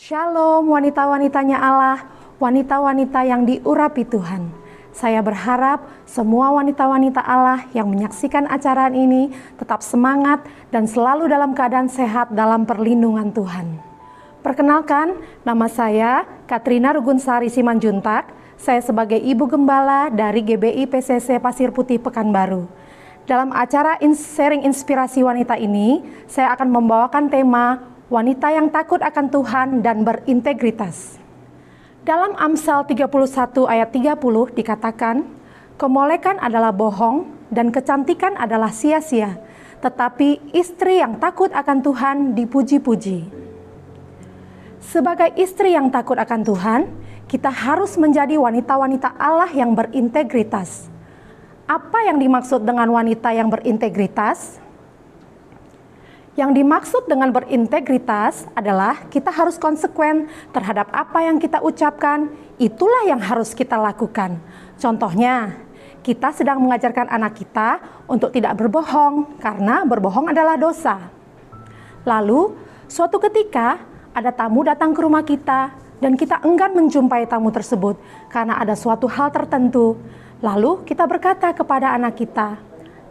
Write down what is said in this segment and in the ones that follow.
Shalom wanita-wanitanya Allah, wanita-wanita yang diurapi Tuhan. Saya berharap semua wanita-wanita Allah yang menyaksikan acara ini tetap semangat dan selalu dalam keadaan sehat dalam perlindungan Tuhan. Perkenalkan, nama saya Katrina Rugunsari Simanjuntak. Saya sebagai Ibu Gembala dari GBI PCC Pasir Putih Pekanbaru. Dalam acara sharing inspirasi wanita ini, saya akan membawakan tema wanita yang takut akan Tuhan dan berintegritas. Dalam Amsal 31 ayat 30 dikatakan, kemolekan adalah bohong dan kecantikan adalah sia-sia, tetapi istri yang takut akan Tuhan dipuji-puji. Sebagai istri yang takut akan Tuhan, kita harus menjadi wanita-wanita Allah yang berintegritas. Apa yang dimaksud dengan wanita yang berintegritas? Yang dimaksud dengan berintegritas adalah kita harus konsekuen terhadap apa yang kita ucapkan, itulah yang harus kita lakukan. Contohnya, kita sedang mengajarkan anak kita untuk tidak berbohong, karena berbohong adalah dosa. Lalu, suatu ketika ada tamu datang ke rumah kita, dan kita enggan menjumpai tamu tersebut karena ada suatu hal tertentu. Lalu kita berkata kepada anak kita,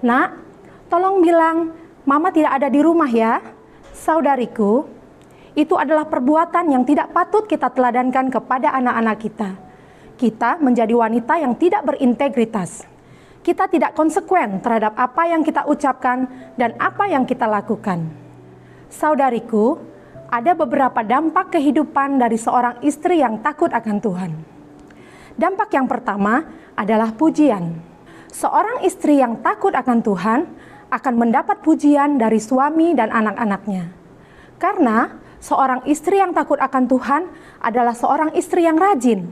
"Nak, tolong bilang, Mama tidak ada di rumah ya." Saudariku, itu adalah perbuatan yang tidak patut kita teladankan kepada anak-anak kita. Kita menjadi wanita yang tidak berintegritas. Kita tidak konsekuen terhadap apa yang kita ucapkan dan apa yang kita lakukan. Saudariku, ada beberapa dampak kehidupan dari seorang istri yang takut akan Tuhan. Dampak yang pertama adalah pujian. Seorang istri yang takut akan Tuhan akan mendapat pujian dari suami dan anak-anaknya. Karena seorang istri yang takut akan Tuhan adalah seorang istri yang rajin.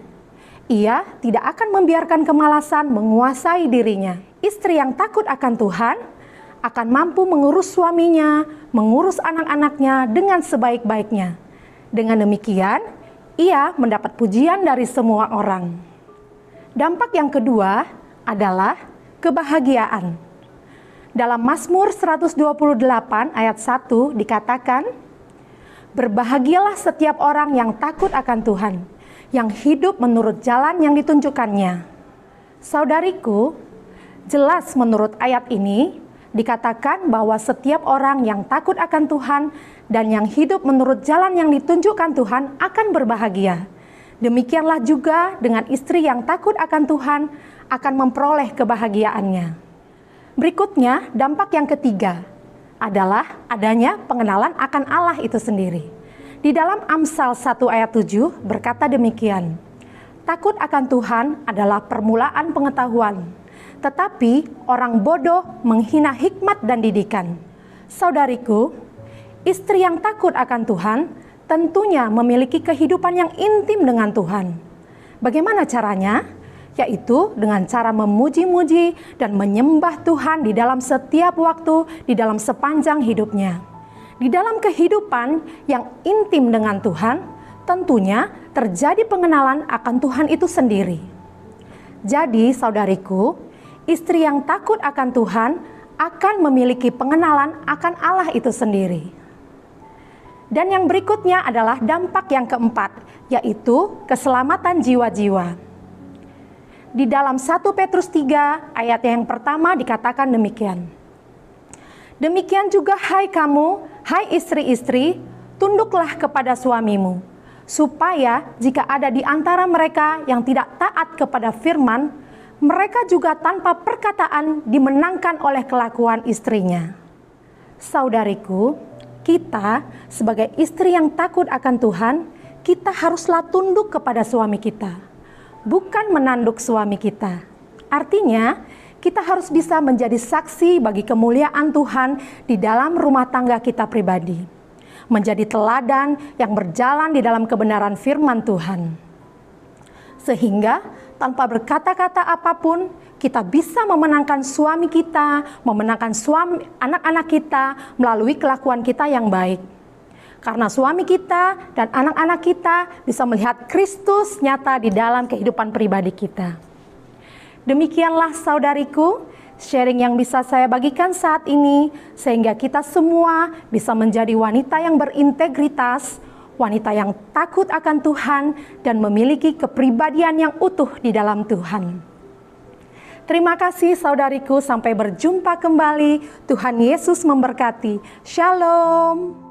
Ia tidak akan membiarkan kemalasan menguasai dirinya. Istri yang takut akan Tuhan akan mampu mengurus suaminya, mengurus anak-anaknya dengan sebaik-baiknya. Dengan demikian, ia mendapat pujian dari semua orang. Dampak yang kedua adalah kebahagiaan. Dalam Mazmur 128 ayat 1 dikatakan, "Berbahagialah setiap orang yang takut akan Tuhan, yang hidup menurut jalan yang ditunjukkannya." Saudariku, jelas menurut ayat ini dikatakan bahwa setiap orang yang takut akan Tuhan dan yang hidup menurut jalan yang ditunjukkan Tuhan akan berbahagia. Demikianlah juga dengan istri yang takut akan Tuhan akan memperoleh kebahagiaannya. Berikutnya, dampak yang ketiga adalah adanya pengenalan akan Allah itu sendiri. Di dalam Amsal 1 ayat 7 berkata demikian, "Takut akan Tuhan adalah permulaan pengetahuan, tetapi orang bodoh menghina hikmat dan didikan." Saudariku, istri yang takut akan Tuhan tentunya memiliki kehidupan yang intim dengan Tuhan. Bagaimana caranya? Yaitu dengan cara memuji-muji dan menyembah Tuhan di dalam setiap waktu, di dalam sepanjang hidupnya. Di dalam kehidupan yang intim dengan Tuhan, tentunya terjadi pengenalan akan Tuhan itu sendiri. Jadi, saudariku, istri yang takut akan Tuhan akan memiliki pengenalan akan Allah itu sendiri. Dan yang berikutnya adalah dampak yang keempat, yaitu keselamatan jiwa-jiwa. Di dalam 1 Petrus 3 ayat yang pertama dikatakan demikian. "Demikian juga hai kamu, hai istri-istri, tunduklah kepada suamimu, supaya jika ada di antara mereka yang tidak taat kepada firman, mereka juga tanpa perkataan dimenangkan oleh kelakuan istrinya." Saudariku, kita sebagai istri yang takut akan Tuhan, kita haruslah tunduk kepada suami kita, bukan menanduk suami kita. Artinya, kita harus bisa menjadi saksi bagi kemuliaan Tuhan di dalam rumah tangga kita pribadi. Menjadi teladan yang berjalan di dalam kebenaran firman Tuhan. Sehingga tanpa berkata-kata apapun, kita bisa memenangkan suami kita, memenangkan suami anak-anak kita melalui kelakuan kita yang baik. Karena suami kita dan anak-anak kita bisa melihat Kristus nyata di dalam kehidupan pribadi kita. Demikianlah saudariku, sharing yang bisa saya bagikan saat ini, sehingga kita semua bisa menjadi wanita yang berintegritas, wanita yang takut akan Tuhan dan memiliki kepribadian yang utuh di dalam Tuhan. Terima kasih saudariku, sampai berjumpa kembali. Tuhan Yesus memberkati. Shalom.